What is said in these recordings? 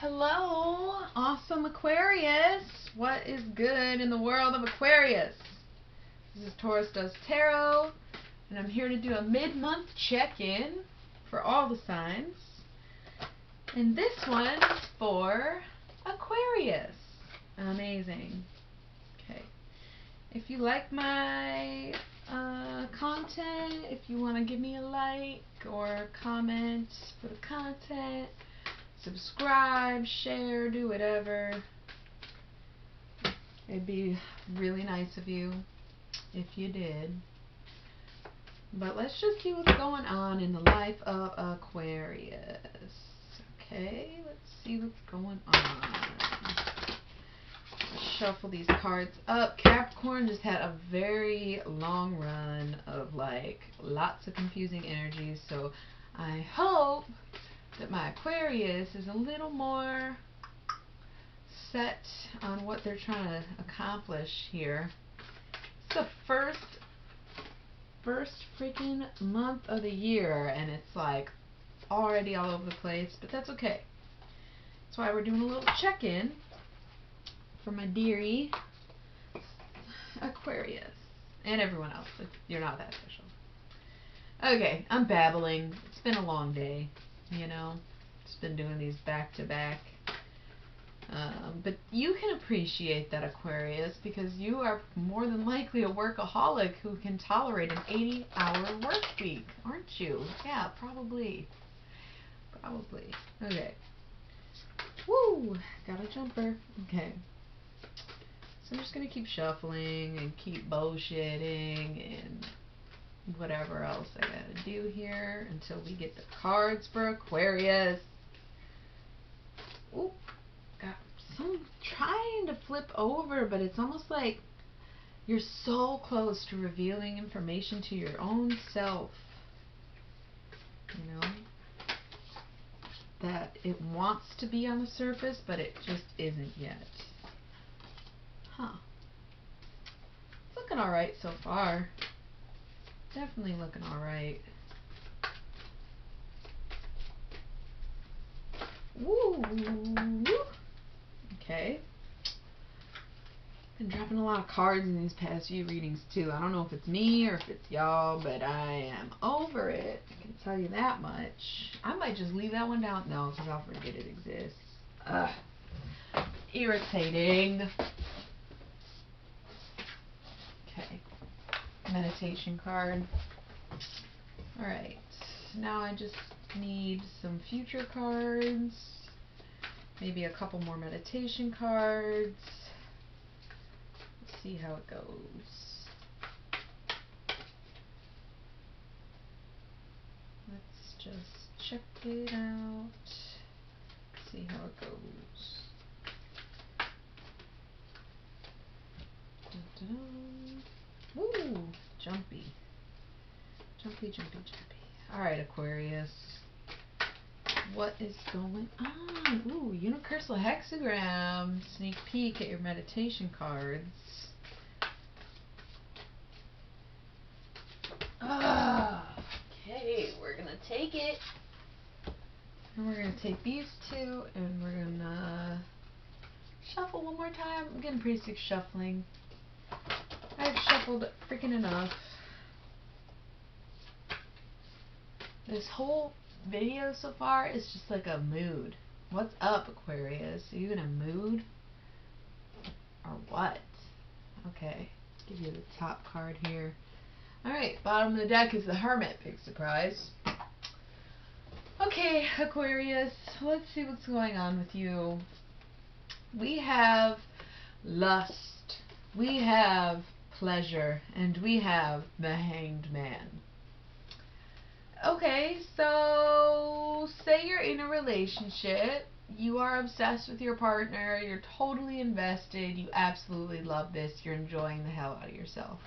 Hello, awesome Aquarius. What is good in the world of Aquarius? This is Taurus Does Tarot, and I'm here to do a mid-month check-in for all the signs. And this one's for Aquarius. Amazing. Okay. If you like my content, if you want to give me a like or comment for the content, subscribe, share, do whatever. It'd be really nice of you if you did. But let's just see what's going on in the life of Aquarius. Okay, let's see what's going on. Shuffle these cards up. Capricorn just had a very long run of like lots of confusing energies, so I hope that my Aquarius is a little more set on what they're trying to accomplish here. It's the first freaking month of the year, and it's like already all over the place, but that's okay. That's why we're doing a little check-in for my dearie Aquarius and everyone else if you're not that special. Okay, I'm babbling. It's been a long day, you know. Just been doing these back to back. But you can appreciate that, Aquarius, because you are more than likely a workaholic who can tolerate an 80-hour work week, aren't you? Yeah, probably. Probably. Okay. Woo! Got a jumper. Okay. So I'm just going to keep shuffling and keep bullshitting and whatever else I gotta do here until we get the cards for Aquarius. Ooh, got some trying to flip over, but it's almost like you're so close to revealing information to your own self, you know, that it wants to be on the surface, but it just isn't yet. Huh. It's looking alright so far. Definitely looking alright. Woo! Okay. Been dropping a lot of cards in these past few readings too. I don't know if it's me or if it's y'all, but I am over it. I can tell you that much. I might just leave that one down. No, because I'll forget it exists. Ugh. Irritating. Okay. Meditation card. Alright. Now I just need some future cards. Maybe a couple more meditation cards. Let's see how it goes. Let's just check it out. See how it goes. Woo! Jumpy. Jumpy, jumpy, jumpy. Alright, Aquarius. What is going on? Ooh, universal hexagram. Sneak peek at your meditation cards. Okay, we're gonna take it. And we're gonna take these two and we're gonna shuffle one more time. I'm getting pretty sick shuffling. I've shuffled freaking enough. This whole video so far is just like a mood. What's up, Aquarius? Are you in a mood? Or what? Okay, give you the top card here. Alright, bottom of the deck is the Hermit. Big surprise. Okay, Aquarius, let's see what's going on with you. We have lust, we have pleasure, and we have the Hanged Man. Okay, so say you're in a relationship, you are obsessed with your partner, you're totally invested, you absolutely love this, you're enjoying the hell out of yourself.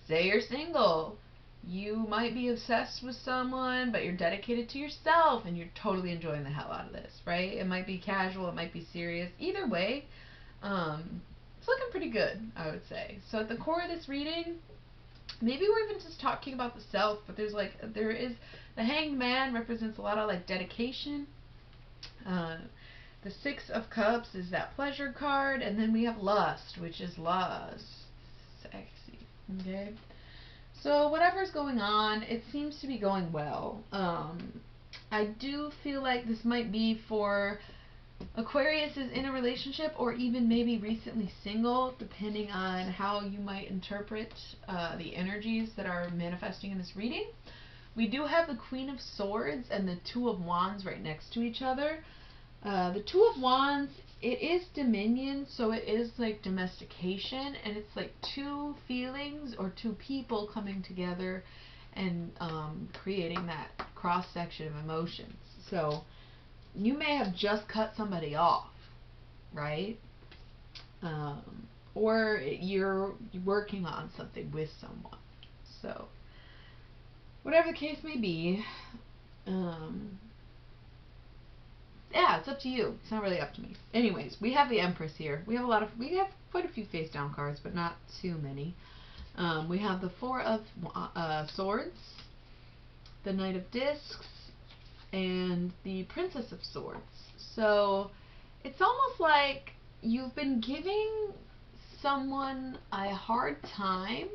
Say you're single, you might be obsessed with someone, but you're dedicated to yourself and you're totally enjoying the hell out of this, right? It might be casual, it might be serious. Either way, it's looking pretty good, I would say. So at the core of this reading, maybe we're even just talking about the self, but there is the Hanged Man represents a lot of like dedication. The Six of Cups is that pleasure card, and then we have Lust, which is lust. Sexy. Okay? So whatever's going on, it seems to be going well. I do feel like this might be for Aquarius is in a relationship or even maybe recently single, depending on how you might interpret the energies that are manifesting in this reading. We do have the Queen of Swords and the Two of Wands right next to each other. The Two of Wands, it is dominion, so it is like domestication, and it's like two feelings or two people coming together and creating that cross section of emotions. So you may have just cut somebody off, right? Or you're working on something with someone. So whatever the case may be, yeah, it's up to you. It's not really up to me. Anyways, we have the Empress here. We have quite a few face down cards, but not too many. We have the Four of Swords, the Knight of Discs, and the Princess of Swords. So it's almost like you've been giving someone a hard time,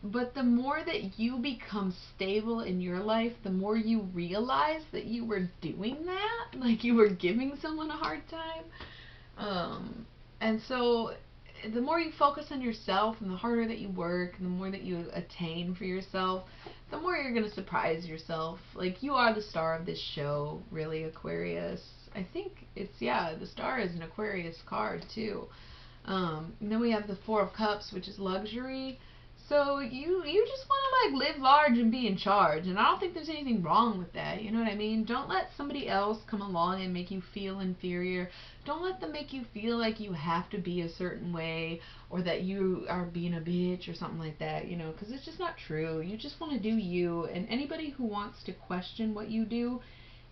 but the more that you become stable in your life, the more you realize that you were doing that, like you were giving someone a hard time. And so the more you focus on yourself and the harder that you work and the more that you attain for yourself, the more you're going to surprise yourself. Like, you are the star of this show, really, Aquarius. I think it's, yeah, the star is an Aquarius card, too. And then we have the Four of Cups, which is luxury. So you just want to, like, live large and be in charge. And I don't think there's anything wrong with that. You know what I mean? Don't let somebody else come along and make you feel inferior. Don't let them make you feel like you have to be a certain way or that you are being a bitch or something like that, you know, because it's just not true. You just want to do you. And anybody who wants to question what you do,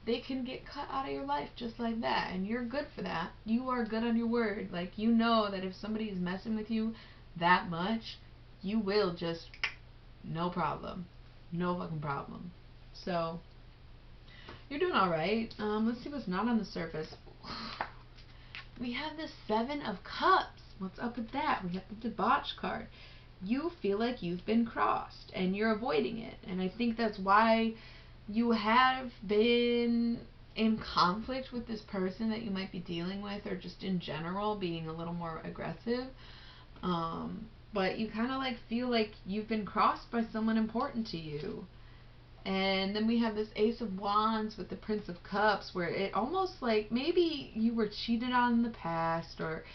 they can get cut out of your life just like that. And you're good for that. You are good on your word. Like, you know that if somebody is messing with you that much, you will just, no problem. No fucking problem. So, you're doing alright. Let's see what's not on the surface. We have the Seven of Cups. What's up with that? We have the Debauch card. You feel like you've been crossed, and you're avoiding it. And I think that's why you have been in conflict with this person that you might be dealing with, or just in general being a little more aggressive. But you kind of like feel like you've been crossed by someone important to you. And then we have this Ace of Wands with the Prince of Cups, where it almost like maybe you were cheated on in the past, or,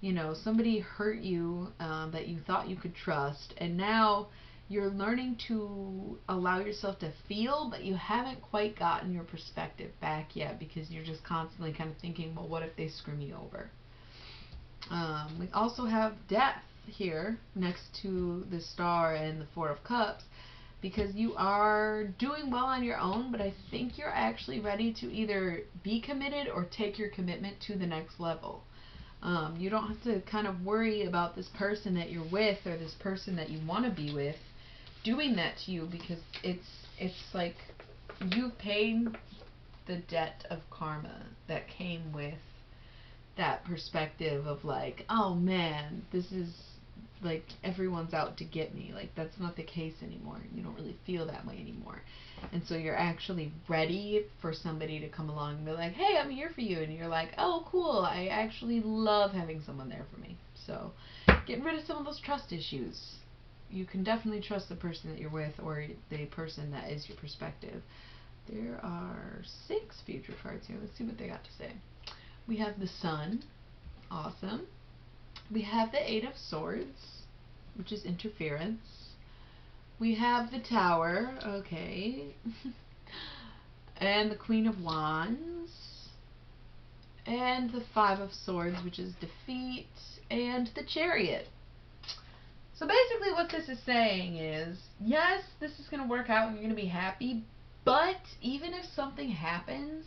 you know, somebody hurt you that you thought you could trust, and now you're learning to allow yourself to feel, but you haven't quite gotten your perspective back yet because you're just constantly kind of thinking, well, what if they screw me over? We also have Death here next to the Star and the Four of Cups, because you are doing well on your own, but I think you're actually ready to either be committed or take your commitment to the next level. You don't have to kind of worry about this person that you're with or this person that you want to be with doing that to you, because it's like you've paid the debt of karma that came with that perspective of like, oh man, this is like everyone's out to get me. Like, that's not the case anymore. You don't really feel that way anymore. And so you're actually ready for somebody to come along and be like, hey, I'm here for you. And you're like, oh, cool. I actually love having someone there for me. So get rid of some of those trust issues. You can definitely trust the person that you're with, or the person that is your perspective. There are 6 future cards here. Let's see what they got to say. We have the Sun. Awesome. We have the Eight of Swords, which is interference. We have the Tower. Okay. And the Queen of Wands. And the Five of Swords, which is defeat. And the Chariot. So basically what this is saying is, yes, this is going to work out and you're going to be happy, but even if something happens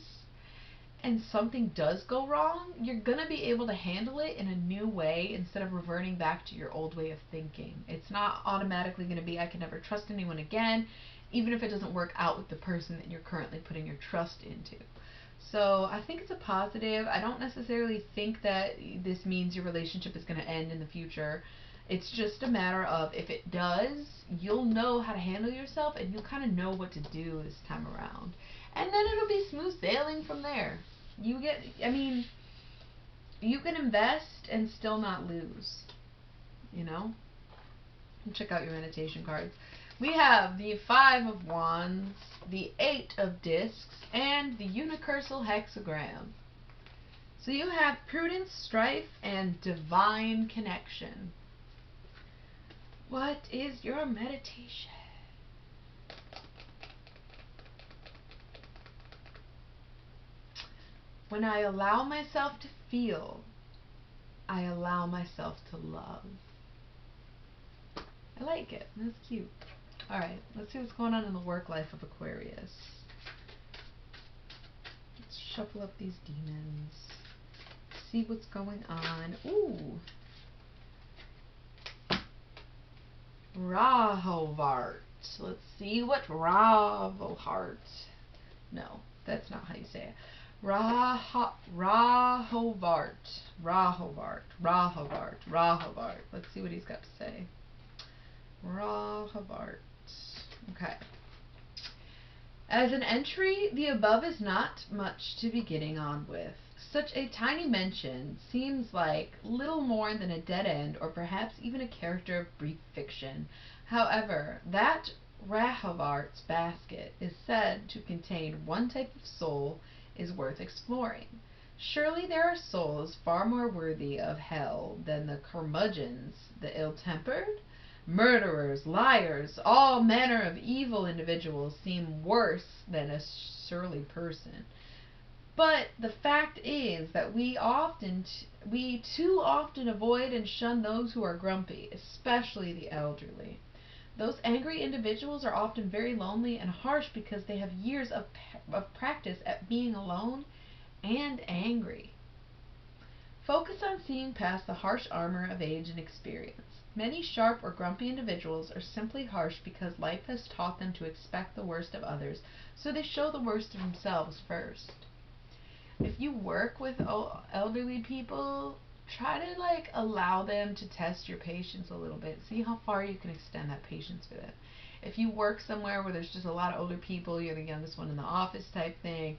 and something does go wrong, you're going to be able to handle it in a new way instead of reverting back to your old way of thinking. It's not automatically going to be, I can never trust anyone again, even if it doesn't work out with the person that you're currently putting your trust into. So I think it's a positive. I don't necessarily think that this means your relationship is going to end in the future. It's just a matter of if it does, you'll know how to handle yourself and you'll kind of know what to do this time around. And then it'll be smooth sailing from there. I mean, you can invest and still not lose, you know? Check out your meditation cards. We have the Five of Wands, the Eight of Discs, and the Unicursal Hexagram. So you have prudence, strife, and divine connection. What is your meditation? When I allow myself to feel, I allow myself to love. I like it. That's cute. Alright, let's see what's going on in the work life of Aquarius. Let's shuffle up these demons. See what's going on. Ooh. Rahovart. Let's see what Rahovart. No, that's not how you say it. Rahovart. Let's see what he's got to say. Rahovart. Okay. As an entry, the above is not much to be getting on with. Such a tiny mention seems like little more than a dead end or perhaps even a character of brief fiction. However, that Rahovart's basket is said to contain one type of soul is worth exploring. Surely there are souls far more worthy of hell than the curmudgeons, the ill-tempered? Murderers, liars, all manner of evil individuals seem worse than a surly person. But the fact is that we too often avoid and shun those who are grumpy, especially the elderly. Those angry individuals are often very lonely and harsh because they have years of practice at being alone and angry. Focus on seeing past the harsh armor of age and experience. Many sharp or grumpy individuals are simply harsh because life has taught them to expect the worst of others, so they show the worst of themselves first. If you work with elderly people, try to allow them to test your patience a little bit. See how far you can extend that patience for them. If you work somewhere where there's just a lot of older people, you're the youngest one in the office type thing,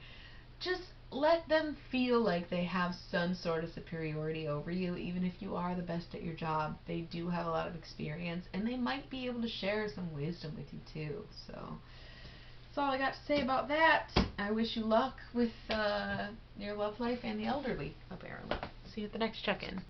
just let them feel like they have some sort of superiority over you. Even if you are the best at your job, they do have a lot of experience and they might be able to share some wisdom with you too. So that's all I got to say about that. I wish you luck with your love life and the elderly, apparently. See you at the next check-in.